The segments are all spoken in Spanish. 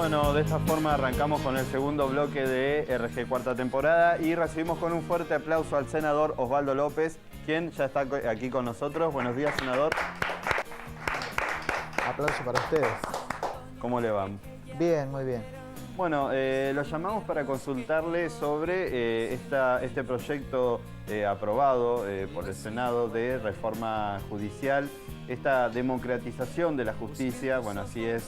Bueno, de esta forma arrancamos con el segundo bloque de RG cuarta temporada y recibimos con un fuerte aplauso al senador Osvaldo López, quien ya está aquí con nosotros. Buenos días, senador. Aplauso para ustedes. ¿Cómo le van? Bien, muy bien. Bueno, lo llamamos para consultarle sobre este proyecto aprobado por el Senado de reforma judicial, esta democratización de la justicia. Bueno, así es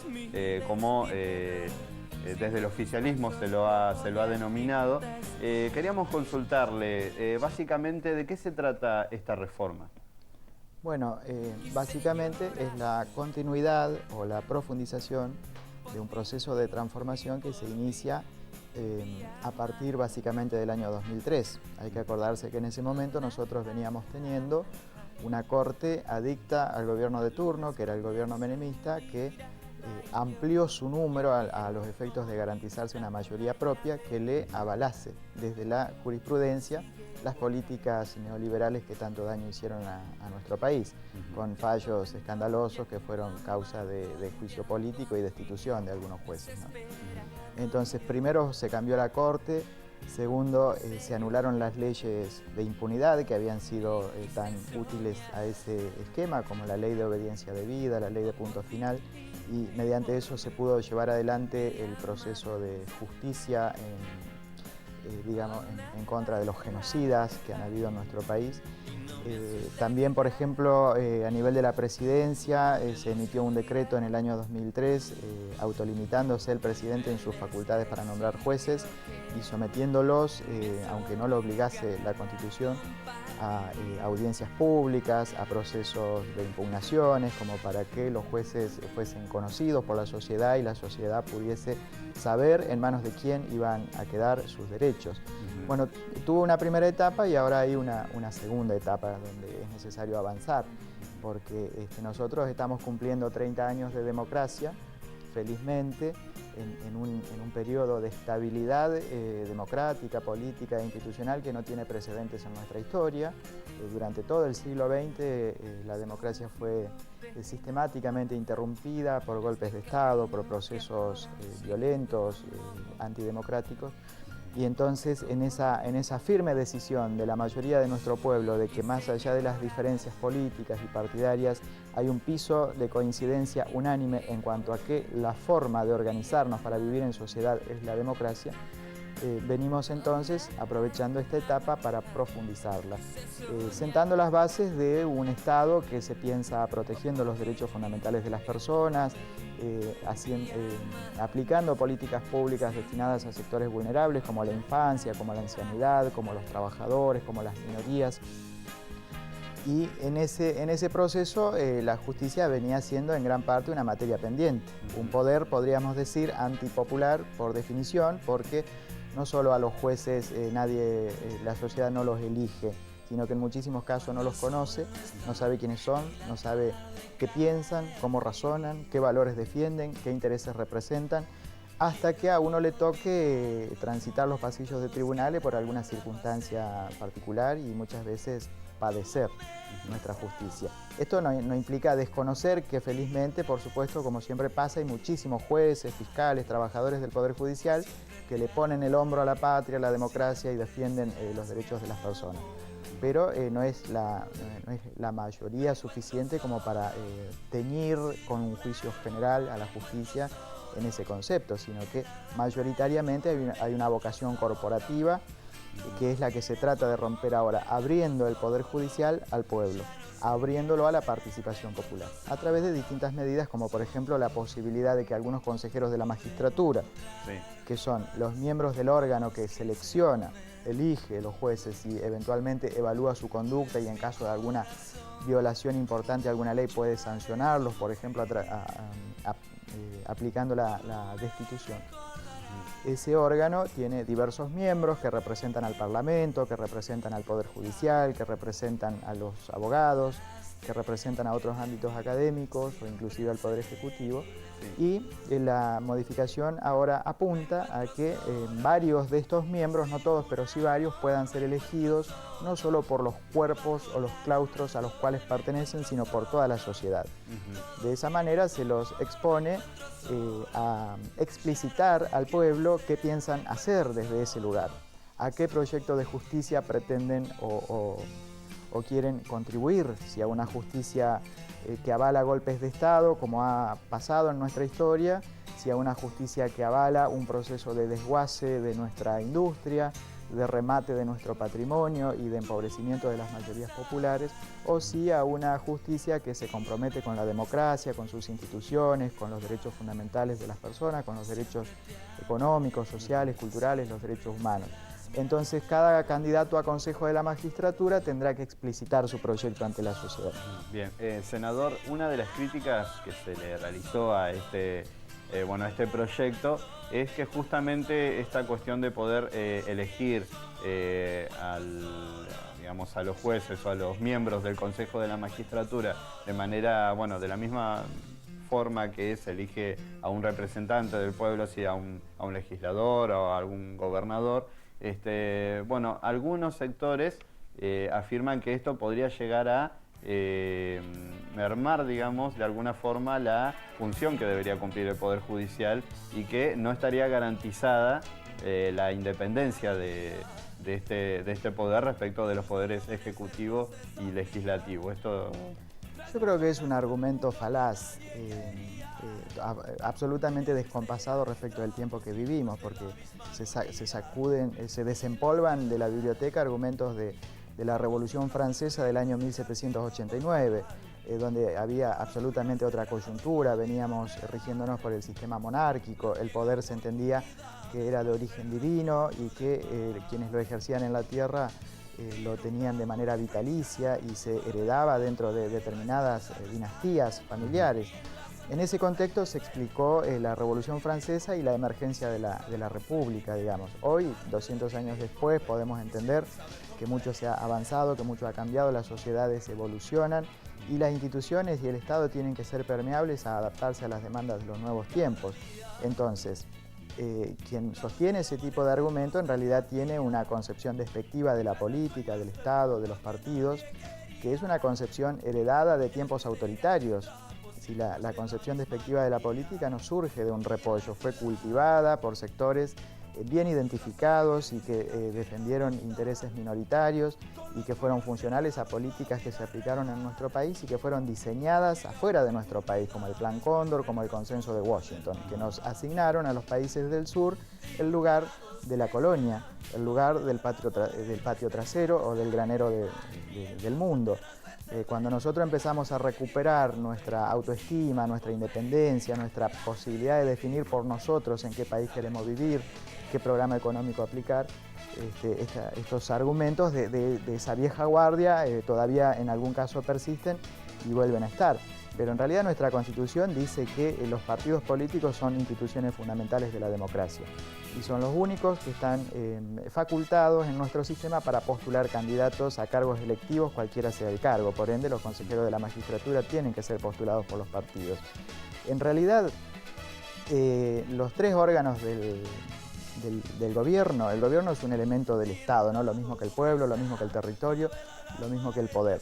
como desde el oficialismo se lo ha denominado. Queríamos consultarle básicamente de qué se trata esta reforma. Bueno, básicamente es la continuidad o la profundización de un proceso de transformación que se inicia a partir básicamente del año 2003. Hay que acordarse que en ese momento nosotros veníamos teniendo una corte adicta al gobierno de turno, que era el gobierno menemista, que amplió su número a los efectos de garantizarse una mayoría propia que le avalase desde la jurisprudencia las políticas neoliberales que tanto daño hicieron a nuestro país, con fallos escandalosos que fueron causa de juicio político y destitución de algunos jueces, ¿no? Entonces, primero se cambió la Corte, segundo, se anularon las leyes de impunidad que habían sido tan útiles a ese esquema, como la ley de obediencia debida, la ley de punto final, y mediante eso se pudo llevar adelante el proceso de justicia en contra de los genocidas que han habido en nuestro país. También, por ejemplo, a nivel de la presidencia, se emitió un decreto en el año 2003 autolimitándose el presidente en sus facultades para nombrar jueces y sometiéndolos, aunque no lo obligase la Constitución, a audiencias públicas, a procesos de impugnaciones, como para que los jueces fuesen conocidos por la sociedad y la sociedad pudiese saber en manos de quién iban a quedar sus derechos. Bueno, tuvo una primera etapa y ahora hay una segunda etapa donde es necesario avanzar, porque nosotros estamos cumpliendo 30 años de democracia, felizmente, en un periodo de estabilidad democrática, política e institucional que no tiene precedentes en nuestra historia. Durante todo el siglo XX la democracia fue sistemáticamente interrumpida por golpes de Estado, por procesos violentos, antidemocráticos. Y entonces en esa firme decisión de la mayoría de nuestro pueblo de que más allá de las diferencias políticas y partidarias hay un piso de coincidencia unánime en cuanto a que la forma de organizarnos para vivir en sociedad es la democracia, venimos entonces aprovechando esta etapa para profundizarla, sentando las bases de un Estado que se piensa protegiendo los derechos fundamentales de las personas, aplicando políticas públicas destinadas a sectores vulnerables como la infancia, como la ancianidad, como los trabajadores, como las minorías. Y en ese proceso la justicia venía siendo en gran parte una materia pendiente, un poder, podríamos decir, antipopular por definición, porque no solo a los jueces la sociedad no los elige, sino que en muchísimos casos no los conoce, no sabe quiénes son, no sabe qué piensan, cómo razonan, qué valores defienden, qué intereses representan, hasta que a uno le toque transitar los pasillos de tribunales por alguna circunstancia particular y muchas veces padecer nuestra justicia. Esto no implica desconocer que felizmente, por supuesto, como siempre pasa, hay muchísimos jueces, fiscales, trabajadores del Poder Judicial que le ponen el hombro a la patria, a la democracia y defienden los derechos de las personas. Pero no es la mayoría suficiente como para teñir con un juicio general a la justicia en ese concepto, sino que mayoritariamente hay una vocación corporativa que es la que se trata de romper ahora, abriendo el Poder Judicial al pueblo, abriéndolo a la participación popular, a través de distintas medidas, como por ejemplo la posibilidad de que algunos consejeros de la magistratura, que son los miembros del órgano que selecciona, elige los jueces y eventualmente evalúa su conducta y en caso de alguna violación importante de alguna ley puede sancionarlos, por ejemplo, aplicando la destitución. Ese órgano tiene diversos miembros que representan al Parlamento, que representan al Poder Judicial, que representan a los abogados, que representan a otros ámbitos académicos o inclusive al Poder Ejecutivo. Y la modificación ahora apunta a que varios de estos miembros, no todos, pero sí varios, puedan ser elegidos no solo por los cuerpos o los claustros a los cuales pertenecen, sino por toda la sociedad. De esa manera se los expone a explicitar al pueblo qué piensan hacer desde ese lugar, a qué proyecto de justicia pretenden o quieren contribuir, si a una justicia que avala golpes de Estado, como ha pasado en nuestra historia, si a una justicia que avala un proceso de desguace de nuestra industria, de remate de nuestro patrimonio y de empobrecimiento de las mayorías populares, o si a una justicia que se compromete con la democracia, con sus instituciones, con los derechos fundamentales de las personas, con los derechos económicos, sociales, culturales, los derechos humanos. Entonces, cada candidato a Consejo de la Magistratura tendrá que explicitar su proyecto ante la sociedad. Bien, senador, una de las críticas que se le realizó a este proyecto es que justamente esta cuestión de poder elegir a los jueces o a los miembros del Consejo de la Magistratura de manera, de la misma forma que se elige a un representante del pueblo, si a un legislador o a algún gobernador. Algunos sectores afirman que esto podría llegar a mermar, digamos, de alguna forma la función que debería cumplir el Poder Judicial y que no estaría garantizada la independencia de este poder respecto de los poderes ejecutivo y legislativo. Yo creo que es un argumento falaz, absolutamente descompasado respecto del tiempo que vivimos, porque se desempolvan de la biblioteca argumentos de la Revolución Francesa del año 1789, donde había absolutamente otra coyuntura, veníamos rigiéndonos por el sistema monárquico, el poder se entendía que era de origen divino y que quienes lo ejercían en la tierra lo tenían de manera vitalicia y se heredaba dentro de determinadas dinastías familiares. En ese contexto se explicó la Revolución Francesa y la emergencia de la República, digamos. Hoy, 200 años después, podemos entender que mucho se ha avanzado, que mucho ha cambiado, las sociedades evolucionan y las instituciones y el Estado tienen que ser permeables a adaptarse a las demandas de los nuevos tiempos. Entonces, quien sostiene ese tipo de argumento en realidad tiene una concepción despectiva de la política, del Estado, de los partidos, que es una concepción heredada de tiempos autoritarios. Si la concepción despectiva de la política no surge de un repollo, fue cultivada por sectores bien identificados y que defendieron intereses minoritarios y que fueron funcionales a políticas que se aplicaron en nuestro país y que fueron diseñadas afuera de nuestro país, como el Plan Cóndor, como el Consenso de Washington, que nos asignaron a los países del sur el lugar de la colonia, el lugar del patio trasero o del granero del mundo. Cuando nosotros empezamos a recuperar nuestra autoestima, nuestra independencia, nuestra posibilidad de definir por nosotros en qué país queremos vivir, qué programa económico aplicar, estos argumentos de esa vieja guardia todavía en algún caso persisten y vuelven a estar. Pero en realidad nuestra Constitución dice que los partidos políticos son instituciones fundamentales de la democracia y son los únicos que están facultados en nuestro sistema para postular candidatos a cargos electivos, cualquiera sea el cargo. Por ende, los consejeros de la magistratura tienen que ser postulados por los partidos. En realidad, los tres órganos del gobierno, el gobierno es un elemento del Estado, ¿no? Lo mismo que el pueblo, lo mismo que el territorio, lo mismo que el poder.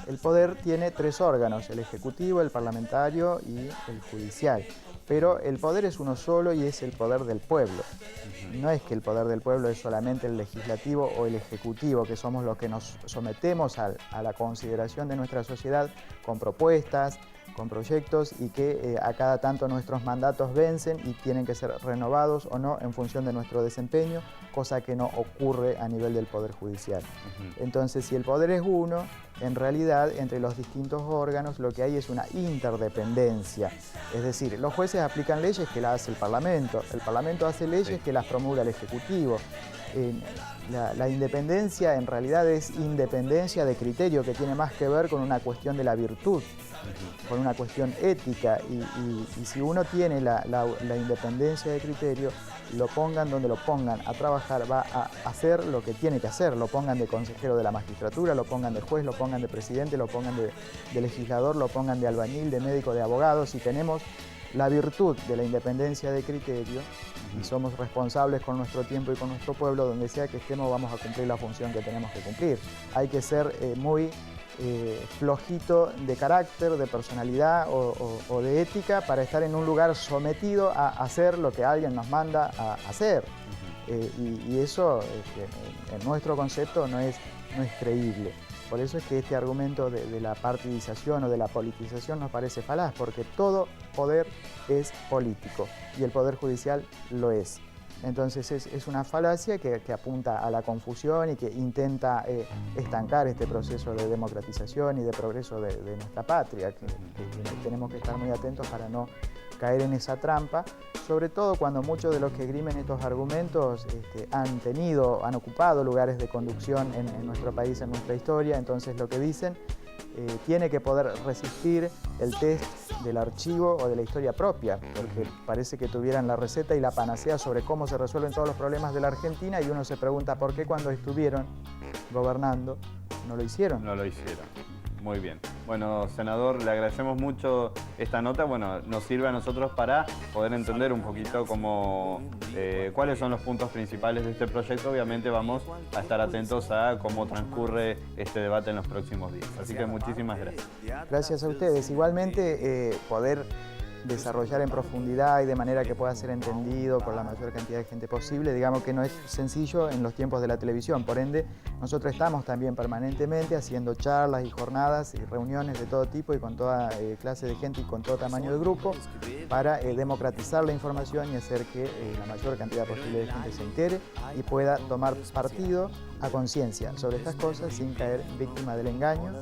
El poder tiene tres órganos, el ejecutivo, el parlamentario y el judicial. Pero el poder es uno solo y es el poder del pueblo. No es que el poder del pueblo es solamente el legislativo o el ejecutivo, que somos los que nos sometemos a la consideración de nuestra sociedad con propuestas, con proyectos y que a cada tanto nuestros mandatos vencen y tienen que ser renovados o no en función de nuestro desempeño, cosa que no ocurre a nivel del Poder Judicial. Entonces, si el poder es uno, en realidad entre los distintos órganos lo que hay es una interdependencia. Es decir, los jueces aplican leyes que las hace el Parlamento hace leyes que las promulga el Ejecutivo, La independencia en realidad es independencia de criterio, que tiene más que ver con una cuestión de la virtud, con una cuestión ética, y si uno tiene la independencia de criterio, lo pongan donde lo pongan a trabajar, va a hacer lo que tiene que hacer, lo pongan de consejero de la magistratura, lo pongan de juez, lo pongan de presidente, lo pongan de legislador, lo pongan de albañil, de médico, de abogado. Si tenemos la virtud de la independencia de criterio y somos responsables con nuestro tiempo y con nuestro pueblo, donde sea que estemos vamos a cumplir la función que tenemos que cumplir. Hay que ser muy flojito de carácter, de personalidad o de ética para estar en un lugar sometido a hacer lo que alguien nos manda a hacer. Y eso, en nuestro concepto, no es creíble. Por eso es que este argumento de la partidización o de la politización nos parece falaz, porque todo poder es político y el Poder Judicial lo es. Entonces es una falacia que apunta a la confusión y que intenta estancar este proceso de democratización y de progreso de nuestra patria, que tenemos que estar muy atentos para no caer en esa trampa, sobre todo cuando muchos de los que esgrimen estos argumentos han ocupado lugares de conducción en nuestro país, en nuestra historia. Entonces lo que dicen tiene que poder resistir el test del archivo o de la historia propia, porque parece que tuvieran la receta y la panacea sobre cómo se resuelven todos los problemas de la Argentina, y uno se pregunta por qué cuando estuvieron gobernando no lo hicieron. No lo hicieron. Muy bien. Bueno, senador, le agradecemos mucho esta nota. Bueno, nos sirve a nosotros para poder entender un poquito cuáles son los puntos principales de este proyecto. Obviamente vamos a estar atentos a cómo transcurre este debate en los próximos días. Así que muchísimas gracias. Gracias a ustedes. Igualmente, poder desarrollar en profundidad y de manera que pueda ser entendido por la mayor cantidad de gente posible, digamos que no es sencillo en los tiempos de la televisión. Por ende, nosotros estamos también permanentemente haciendo charlas y jornadas y reuniones de todo tipo y con toda clase de gente y con todo tamaño de grupo para democratizar la información y hacer que la mayor cantidad posible de gente se entere y pueda tomar partido a conciencia sobre estas cosas sin caer víctima del engaño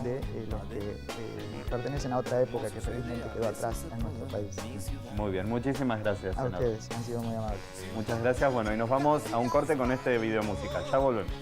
de los que pertenecen a otra época que felizmente quedó atrás en nuestro país. Muy bien, muchísimas gracias, A senador. ustedes, han sido muy amables. Muchas gracias. Bueno, y nos vamos a un corte con este video musical. Ya volvemos.